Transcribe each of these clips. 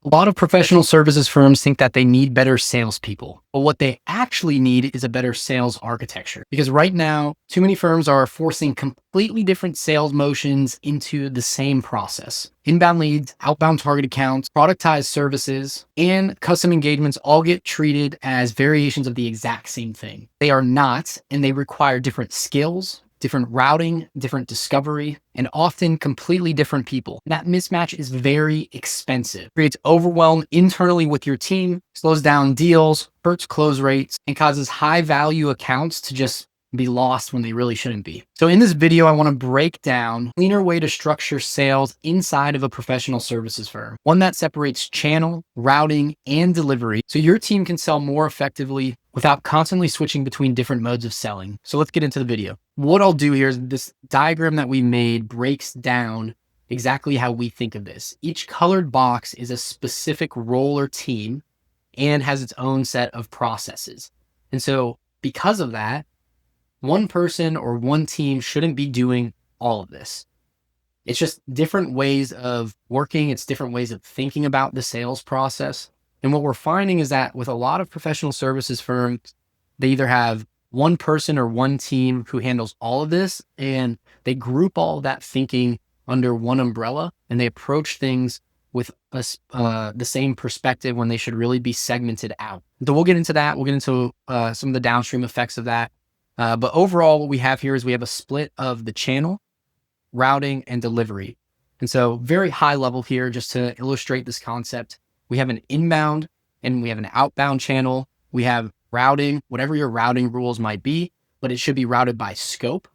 A lot of professional services firms think that they need better salespeople, but what they actually need is a better sales architecture. Because right now, too many firms are forcing completely different sales motions into the same process. Inbound leads, outbound target accounts, productized services, and custom engagements all get treated as variations of the exact same thing. They are not, and they require different skills, different routing, different discovery, and often completely different people. That mismatch is very expensive, creates overwhelm internally with your team, slows down deals, hurts close rates, and causes high value accounts to just be lost when they really shouldn't be. So in this video, I want to break down a cleaner way to structure sales inside of a professional services firm, one that separates channel, routing, and delivery so your team can sell more effectively without constantly switching between different modes of selling. So let's get into the video. What I'll do here is this diagram that we made breaks down exactly how we think of this. Each colored box is a specific role or team and has its own set of processes. And so because of that, one person or one team shouldn't be doing all of this. It's just different ways of working. It's different ways of thinking about the sales process. And what we're finding is that with a lot of professional services firms, they either have one person or one team who handles all of this, and they group all of that thinking under one umbrella, and they approach things with the same perspective when they should really be segmented out. So we'll get into that. We'll get into some of the downstream effects of that. But overall, what we have here is we have a split of the channel, routing, and delivery. And so very high level here, just to illustrate this concept, we have an inbound and we have an outbound channel. We have routing, whatever your routing rules might be, but it should be routed by scope.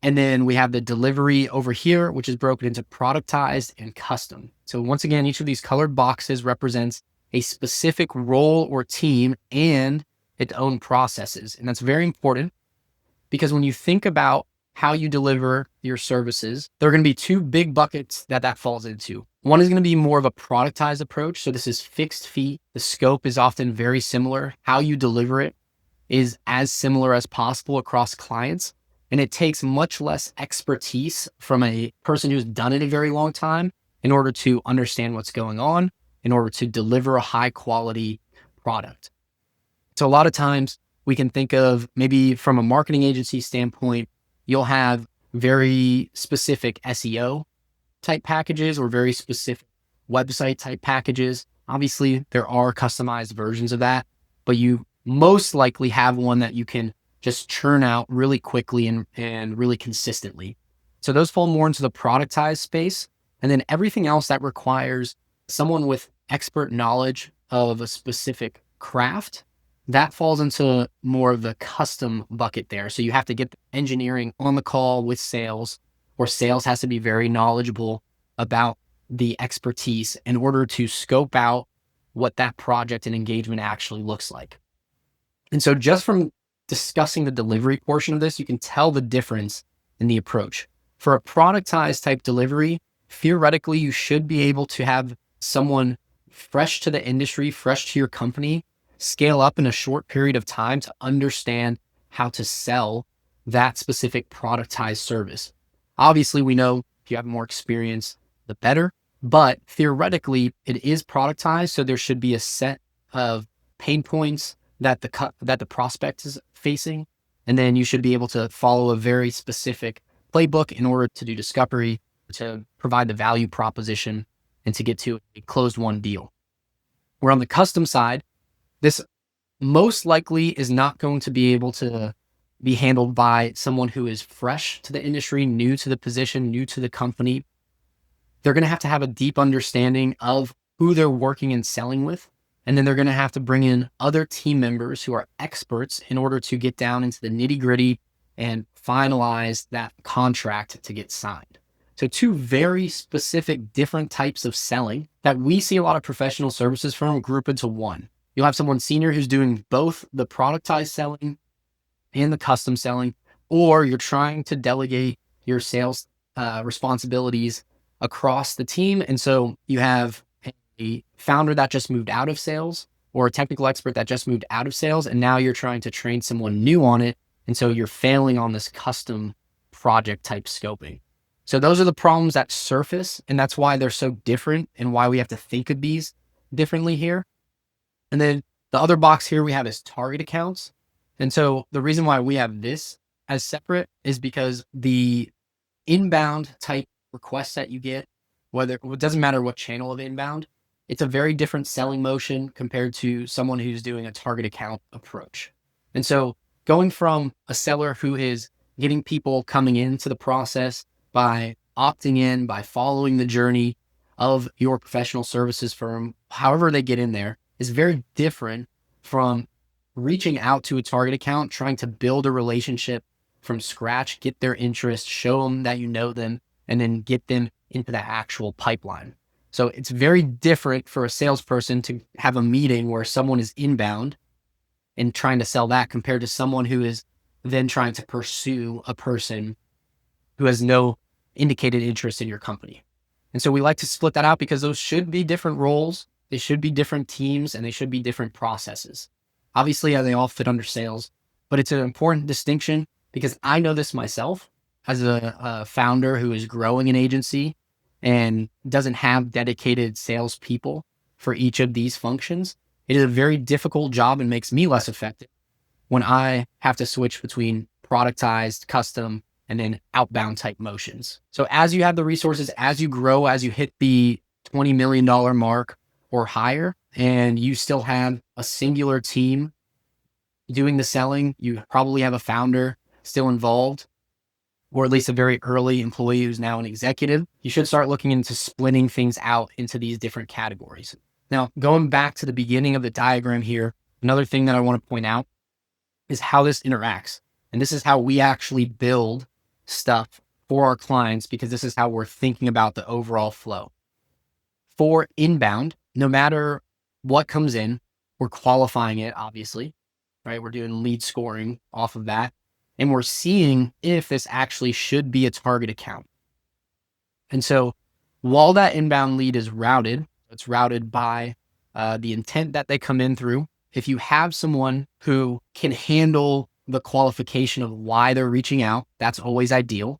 And then we have the delivery over here, which is broken into productized and custom. So once again, each of these colored boxes represents a specific role or team and its own processes. And that's very important because when you think about how you deliver your services, there are going to be two big buckets that falls into. One is going to be more of a productized approach. So this is fixed fee. The scope is often very similar. How you deliver it is as similar as possible across clients. And it takes much less expertise from a person who's done it a very long time in order to understand what's going on, in order to deliver a high quality product. So a lot of times we can think of maybe from a marketing agency standpoint, you'll have very specific SEO type packages or very specific website type packages. Obviously, there are customized versions of that, but you most likely have one that you can just churn out really quickly and really consistently. So those fall more into the productized space. And then everything else that requires someone with expert knowledge of a specific craft, that falls into more of the custom bucket there. So you have to get the engineering on the call with sales, or sales has to be very knowledgeable about the expertise in order to scope out what that project and engagement actually looks like. And so just from discussing the delivery portion of this, you can tell the difference in the approach. For a productized type delivery, theoretically, you should be able to have someone fresh to the industry, fresh to your company, scale up in a short period of time to understand how to sell that specific productized service. Obviously, we know if you have more experience, the better, but theoretically, it is productized. So there should be a set of pain points that the prospect is facing. And then you should be able to follow a very specific playbook in order to do discovery, to provide the value proposition, and to get to a closed won deal. Where on the custom side, this most likely is not going to be able to be handled by someone who is fresh to the industry, new to the position, new to the company. They're going to have a deep understanding of who they're working and selling with. And then they're going to have to bring in other team members who are experts in order to get down into the nitty gritty and finalize that contract to get signed. So two very specific different types of selling that we see a lot of professional services firms group into one. You'll have someone senior who's doing both the productized selling and the custom selling, or you're trying to delegate your sales responsibilities across the team. And so you have a founder that just moved out of sales or a technical expert that just moved out of sales, and now you're trying to train someone new on it. And so you're failing on this custom project type scoping. So those are the problems that surface, and that's why they're so different and why we have to think of these differently here. And then the other box here we have is target accounts. And so the reason why we have this as separate is because the inbound type requests that you get, whether it doesn't matter what channel of inbound, it's a very different selling motion compared to someone who's doing a target account approach. And so going from a seller who is getting people coming into the process by opting in, by following the journey of your professional services firm, however they get in there, is very different from reaching out to a target account, trying to build a relationship from scratch, get their interest, show them that you know them, and then get them into the actual pipeline. So it's very different for a salesperson to have a meeting where someone is inbound and trying to sell that compared to someone who is then trying to pursue a person who has no indicated interest in your company. And so we like to split that out because those should be different roles. They should be different teams and they should be different processes. Obviously, they all fit under sales, but it's an important distinction because I know this myself as a founder who is growing an agency and doesn't have dedicated salespeople for each of these functions. It is a very difficult job and makes me less effective when I have to switch between productized, custom, and then outbound type motions. So as you have the resources, as you grow, as you hit the $20 million mark or higher, and you still have a singular team doing the selling, you probably have a founder still involved, or at least a very early employee who's now an executive, you should start looking into splitting things out into these different categories. Now, going back to the beginning of the diagram here, another thing that I want to point out is how this interacts. And this is how we actually build stuff for our clients because this is how we're thinking about the overall flow. For inbound, no matter what comes in, we're qualifying it, obviously, right? We're doing lead scoring off of that. And we're seeing if this actually should be a target account. And so while that inbound lead is routed, it's routed by the intent that they come in through. If you have someone who can handle the qualification of why they're reaching out, that's always ideal.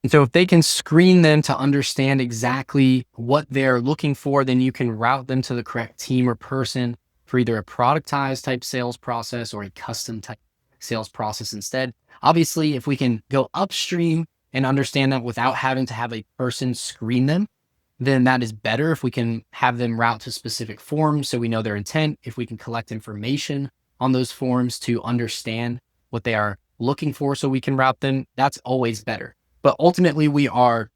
And so if they can screen them to understand exactly what they're looking for, then you can route them to the correct team or person for either a productized type sales process or a custom type sales process instead. Obviously, if we can go upstream and understand that without having to have a person screen them, then that is better. If we can have them route to specific forms so we know their intent, if we can collect information on those forms to understand what they are looking for so we can route them, that's always better. But ultimately, we are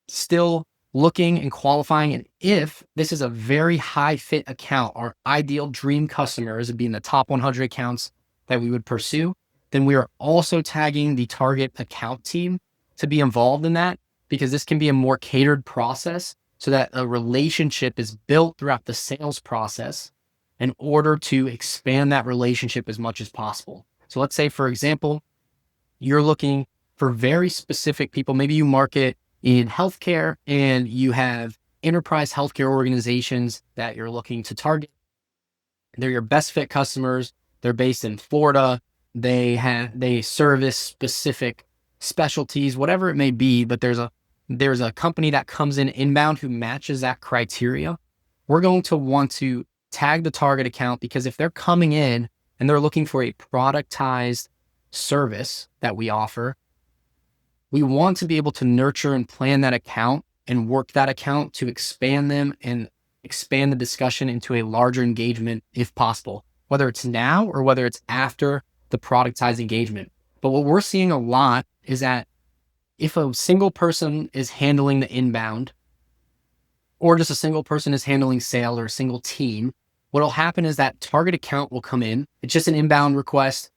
still looking and qualifying. And if this is a very high fit account, our ideal dream customers would be in the top 100 accounts that we would pursue, then we are also tagging the target account team to be involved in that because this can be a more catered process so that a relationship is built throughout the sales process in order to expand that relationship as much as possible. So let's say, for example, you're looking for very specific people. Maybe you market in healthcare and you have enterprise healthcare organizations that you're looking to target. They're your best fit customers. They're based in Florida. They service specific specialties, whatever it may be, but there's a company that comes in inbound who matches that criteria. We're going to want to tag the target account because if they're coming in and they're looking for a productized service that we offer, we want to be able to nurture and plan that account and work that account to expand them and expand the discussion into a larger engagement if possible, whether it's now or whether it's after the productized engagement. But what we're seeing a lot is that if a single person is handling the inbound or just a single person is handling sales or a single team, what will happen is that target account will come in. It's just an inbound request.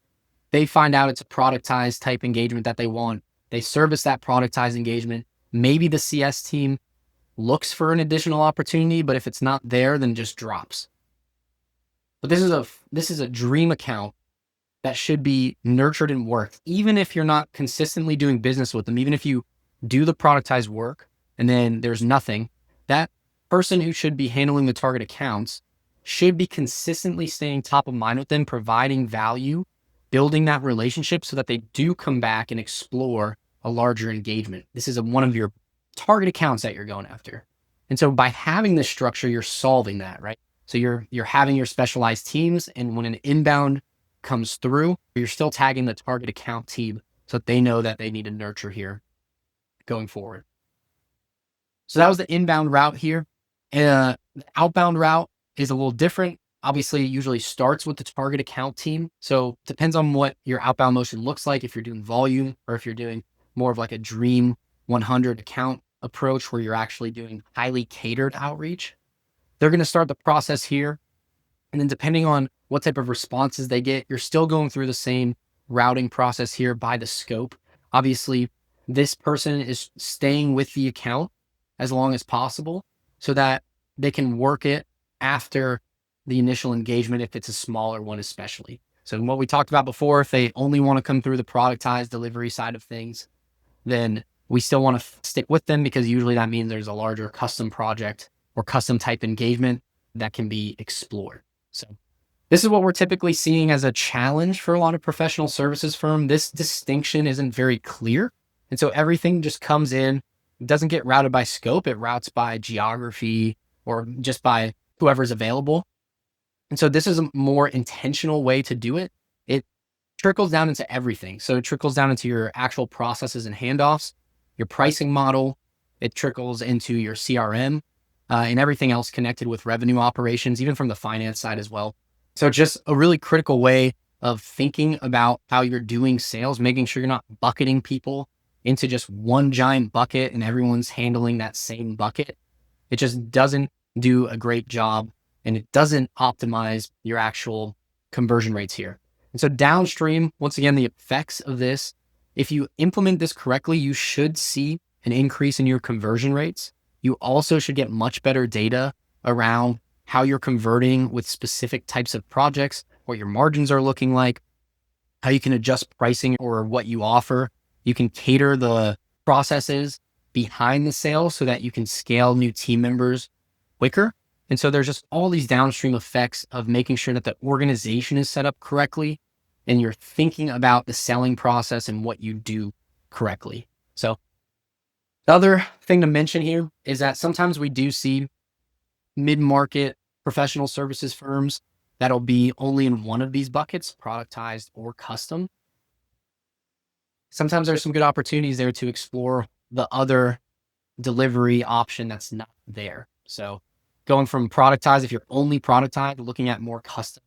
They find out it's a productized type engagement that they want. They service that productized engagement. Maybe the CS team looks for an additional opportunity, but if it's not there, then just drops. But this is a dream account that should be nurtured and worked. Even if you're not consistently doing business with them, even if you do the productized work and then there's nothing, that person who should be handling the target accounts should be consistently staying top of mind with them, providing value, building that relationship so that they do come back and explore a larger engagement. This is one of your target accounts that you're going after. And so by having this structure, you're solving that, right? So you're having your specialized teams, and when an inbound comes through, you're still tagging the target account team so that they know that they need to nurture here going forward. So that was the inbound route here. The outbound route is a little different. Obviously, it usually starts with the target account team. So it depends on what your outbound motion looks like. If you're doing volume or if you're doing more of like a dream 100 account approach where you're actually doing highly catered outreach, they're going to start the process here. And then depending on what type of responses they get, you're still going through the same routing process here by the scope. Obviously, this person is staying with the account as long as possible so that they can work it after the initial engagement if it's a smaller one especially. So what we talked about before, if they only want to come through the productized delivery side of things, then we still want to stick with them because usually that means there's a larger custom project or custom type engagement that can be explored. So this is what we're typically seeing as a challenge for a lot of professional services firms. This distinction isn't very clear. And so everything just comes in, doesn't get routed by scope. It routes by geography or just by whoever's available. And so this is a more intentional way to do it. It trickles down into everything. So it trickles down into your actual processes and handoffs, your pricing model. It trickles into your CRM and everything else connected with revenue operations, even from the finance side as well. So just a really critical way of thinking about how you're doing sales, making sure you're not bucketing people into just one giant bucket and everyone's handling that same bucket. It just doesn't do a great job and it doesn't optimize your actual conversion rates here. And so downstream, once again, the effects of this, if you implement this correctly, you should see an increase in your conversion rates. You also should get much better data around how you're converting with specific types of projects, what your margins are looking like, how you can adjust pricing or what you offer. You can cater the processes behind the sale so that you can scale new team members quicker. And so there's just all these downstream effects of making sure that the organization is set up correctly and you're thinking about the selling process and what you do correctly. So the other thing to mention here is that sometimes we do see mid-market professional services firms that'll be only in one of these buckets, productized or custom. Sometimes there's some good opportunities there to explore the other delivery option that's not there. So going from productized, if you're only productized, looking at more custom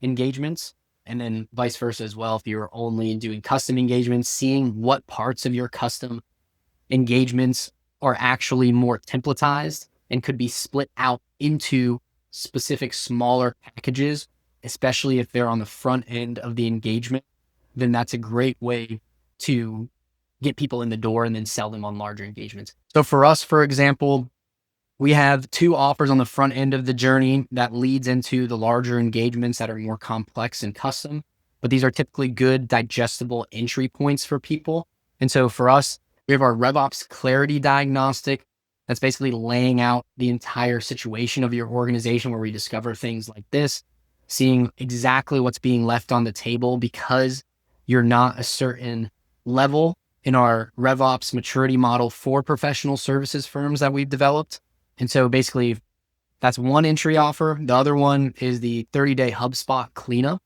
engagements, and then vice versa as well. If you're only doing custom engagements, seeing what parts of your custom engagements are actually more templatized and could be split out into specific smaller packages, especially if they're on the front end of the engagement, then that's a great way to get people in the door and then sell them on larger engagements. So for us, for example, we have 2 offers on the front end of the journey that leads into the larger engagements that are more complex and custom, but these are typically good digestible entry points for people. And so for us, we have our RevOps clarity diagnostic. That's basically laying out the entire situation of your organization where we discover things like this, seeing exactly what's being left on the table because you're not a certain level in our RevOps maturity model for professional services firms that we've developed. And so basically that's one entry offer. The other one is the 30-day HubSpot cleanup.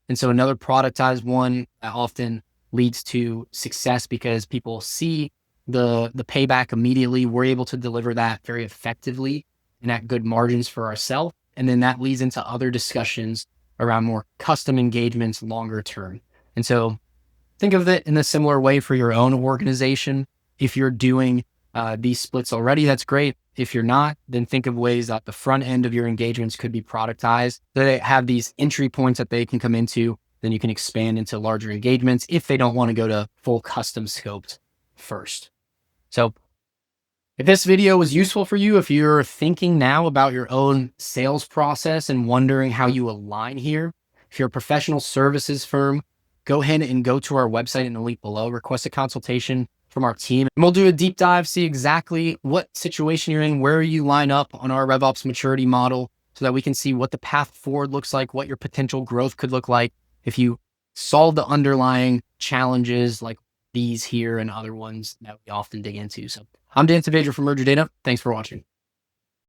And so another productized one that often leads to success because people see the payback immediately. We're able to deliver that very effectively and at good margins for ourselves. And then that leads into other discussions around more custom engagements longer term. And so think of it in a similar way for your own organization. If you're doing these splits already, that's great. If you're not, then think of ways that the front end of your engagements could be productized. So they have these entry points that they can come into. Then you can expand into larger engagements if they don't want to go to full custom scoped first. So if this video was useful for you, if you're thinking now about your own sales process and wondering how you align here, if you're a professional services firm, go ahead and go to our website in the link below, request a consultation from our team. And we'll do a deep dive, see exactly what situation you're in, where you line up on our RevOps maturity model so that we can see what the path forward looks like, what your potential growth could look like if you solve the underlying challenges, like these here and other ones that we often dig into. So I'm Dan Savager from Merger Data. Thanks for watching.